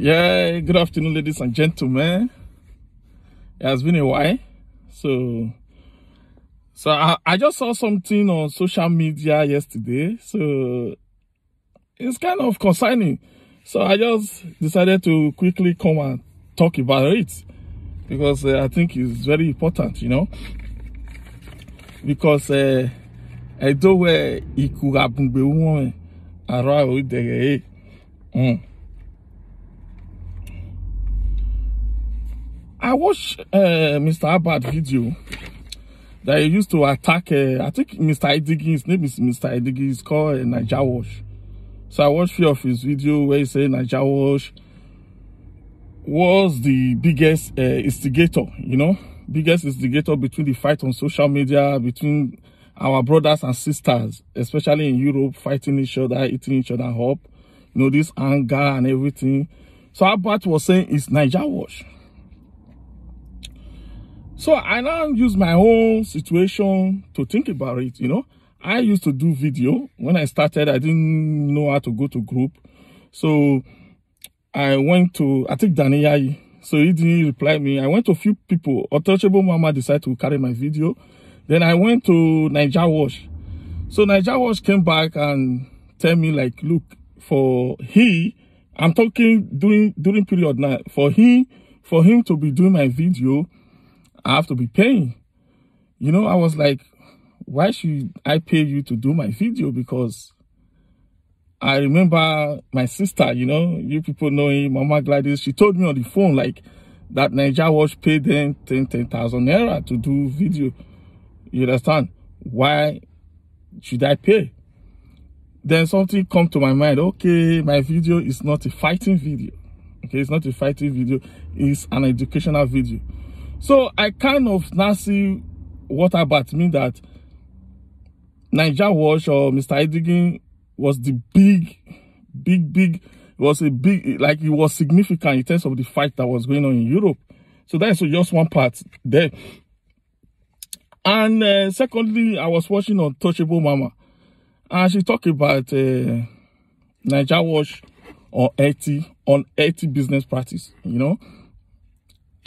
Yeah, good afternoon, ladies and gentlemen. It has been a while. So I just saw something on social media yesterday. So it's kind of concerning. So I just decided to quickly come and talk about it because I think it's very important, you know. Because I do where he could have been woman around with the I watched Mr. Abad video that he used to attack, I think Mr. Idigi, his name is Mr. Idigi, he's called NaijaWatch. So I watched few of his video where he said NaijaWatch was the biggest instigator, you know, biggest instigator between the fight on social media, between our brothers and sisters, especially in Europe, fighting each other, eating each other up, you know, this anger and everything. So Abad was saying it's NaijaWatch. So I now use my own situation to think about it, you know. I used to do video. When I started, I didn't know how to go to group. So I went to, I think Daniyai. So he didn't reply me. I went to a few people. Untouchable Mama decided to carry my video. Then I went to NaijaWatch. So NaijaWatch came back and tell me like, look, I'm talking during period now, for him to be doing my video, I have to be paying. You know, I was like, why should I pay you to do my video? Because I remember my sister, you know, you people know him, Mama Gladys, she told me on the phone like that NaijaWatch paid them 10,000 naira to do video. You understand? Why should I pay? Then something come to my mind. Okay, my video is not a fighting video. Okay, it's not a fighting video. It's an educational video. So I kind of now see what about me that NaijaWatch or Mr. Idigi was the like it was significant in terms of the fight that was going on in Europe. So that's just one part there. And secondly, I was watching Untouchable Mama, and she talked about NaijaWatch on 80 business practice, you know.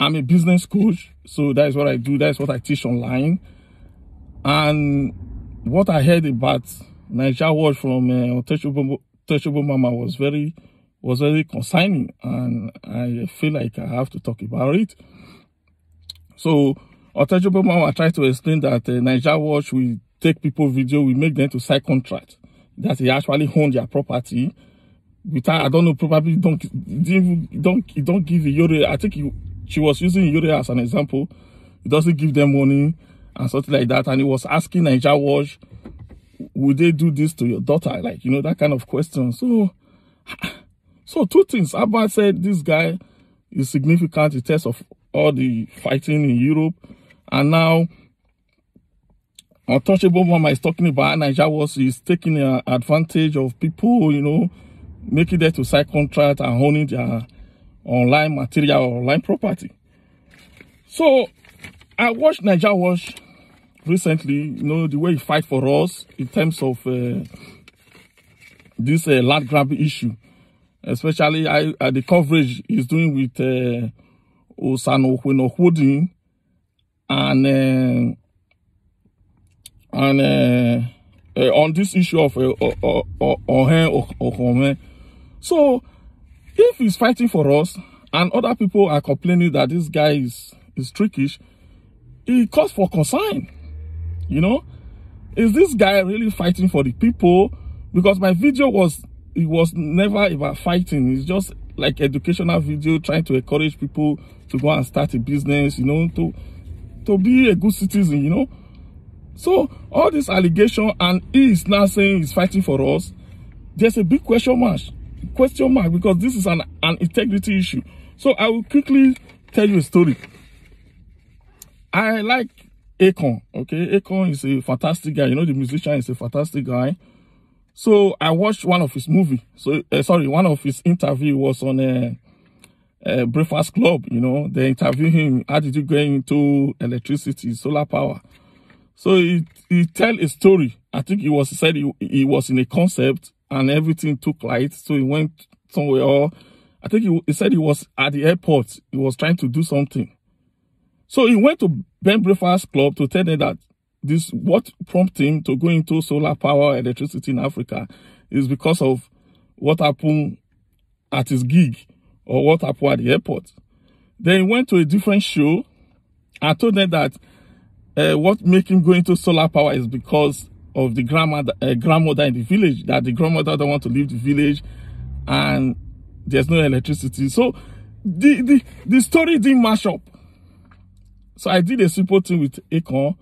I'm a business coach, so that is what I do. That is what I teach online. And what I heard about NaijaWatch from Untouchable Mama was very concerning, and I feel like I have to talk about it. So Untouchable Mama tried to explain that NaijaWatch will take people video, we make them to sign contract, that he actually own their property. Without, I don't know, probably don't give a Yore. I think she was using Yore as an example. It doesn't give them money and something like that. And he was asking NaijaWatch, would they do this to your daughter? Like, you know, that kind of question. So two things. Abba said this guy is significant in terms of all the fighting in Europe. And now Untouchable Mama is talking about NaijaWatch is taking advantage of people, you know, making them to sign contract and owning their online material or online property. So I watched NaijaWatch recently, you know, the way he fight for us in terms of this land grab issue, especially the coverage he's doing with Osano Hwenohodin and on this issue of so if he's fighting for us and other people are complaining that this guy is trickish, it calls for concern. You know, is this guy really fighting for the people? Because my video was never about fighting. It's just like educational video trying to encourage people to go and start a business, you know, to be a good citizen, you know. So all this allegation, and he is now saying he's fighting for us, there's a big question mark because this is an integrity issue. So I will quickly tell you a story. I like Akon, okay? Akon is a fantastic guy. You know, the musician is a fantastic guy. So I watched one of his movie. So, one of his interview was on a Breakfast Club, you know. They interviewed him, how did you get into electricity, solar power? So he tell a story. I think he said he was in a concept and everything took light. So he went somewhere I think he said he was at the airport. He was trying to do something. So he went to Ben Breakfast Club to tell them that what prompted him to go into solar power electricity in Africa is because of what happened at his gig or what happened at the airport. Then he went to a different show and told them that what made him go into solar power is because of the grandmother in the village, that the grandmother don't want to leave the village and there's no electricity. So the story didn't match up. So I did a simple thing with Akon.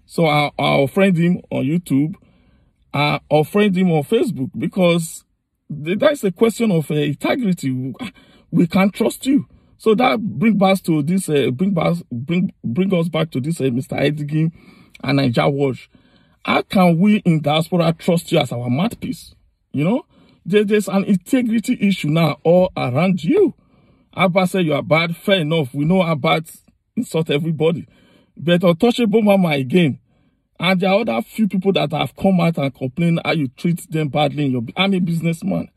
So I'll friend him on YouTube. I'll friend him on Facebook, because that's a question of integrity. We can't trust you. So that brings us to this. Bring us back to this, Mr. Edigin and NaijaWatch. How can we in diaspora trust you as our mouthpiece? You know, there's an integrity issue now all around you. Abba said you are bad. Fair enough. We know Abba insult everybody. But untouchable mama again. And there are other few people that have come out and complained how you treat them badly. I'm a businessman.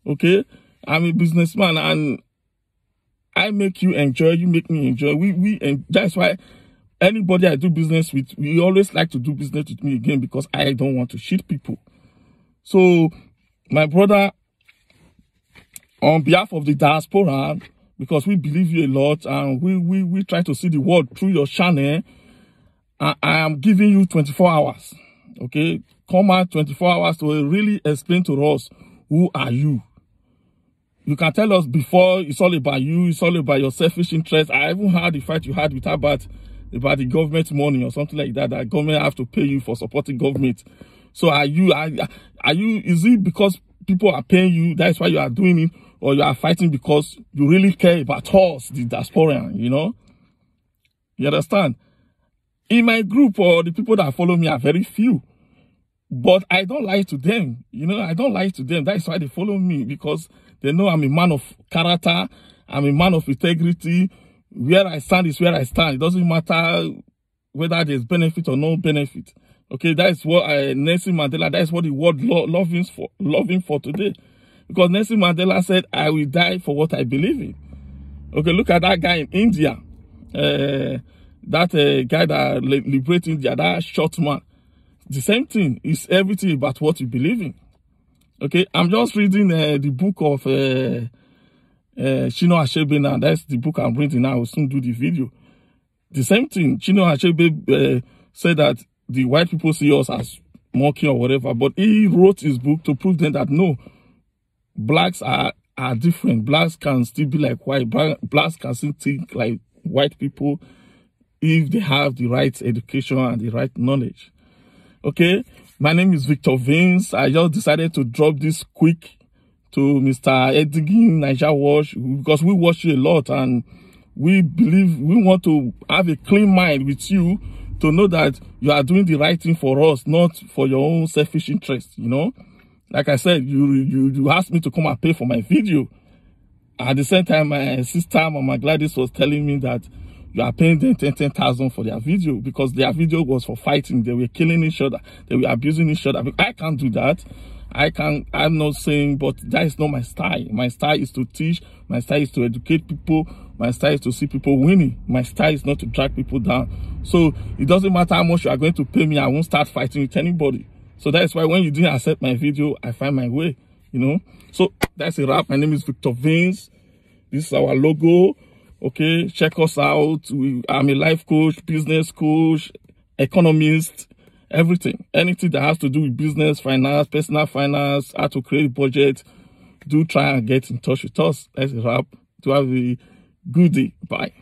Okay? I'm a businessman, and I make you enjoy, you make me enjoy. And that's why anybody I do business with, we always like to do business with me again, because I don't want to cheat people. So, my brother, on behalf of the diaspora, because we believe you a lot and we try to see the world through your channel, I am giving you 24 hours. Okay? Come out 24 hours to really explain to us, who are you? You can tell us before it's all about you, it's all about your selfish interest. I even heard the fight you had with her about the government money or something like that, that government have to pay you for supporting government. So are you, is it because people are paying you, that's why you are doing it, or you are fighting because you really care about us, the diasporian, you know? You understand? In my group, or the people that follow me are very few. But I don't lie to them. You know, I don't lie to them. That's why they follow me, because they know I'm a man of character. I'm a man of integrity. Where I stand is where I stand. It doesn't matter whether there's benefit or no benefit. Okay, that's what Nelson Mandela, that's what the world love him for today. Because Nelson Mandela said, I will die for what I believe in. Okay, look at that guy in India. That guy that liberated India, that short man. The same thing. It's everything about what you believe in. Okay, I'm just reading the book of Chinua Achebe now. That's the book I'm reading now. I will soon do the video. The same thing. Chinua Achebe said that the white people see us as mocking or whatever, but he wrote his book to prove them that no, blacks are different. Blacks can still be like white. Blacks can still think like white people if they have the right education and the right knowledge. Okay, my name is Victor Vince. I just decided to drop this quick to Mr. Edigin NaijaWatch, because we watch you a lot and we believe we want to have a clean mind with you, to know that you are doing the right thing for us, not for your own selfish interest, you know. Like I said, you asked me to come and pay for my video. At the same time, my sister, Mama Gladys, was telling me that you are paying them 10,000 for their video, because their video was for fighting. They were killing each other. They were abusing each other. I can't do that. I'm not saying, but that is not my style. My style is to teach. My style is to educate people. My style is to see people winning. My style is not to drag people down. So it doesn't matter how much you are going to pay me. I won't start fighting with anybody. So that's why when you didn't accept my video, I find my way, you know. So that's a wrap. My name is Victor Vince. This is our logo. Okay, check us out. I'm a life coach, business coach, economist, everything. Anything that has to do with business, finance, personal finance, how to create a budget, do try and get in touch with us. That's a wrap. To have a good day. Bye.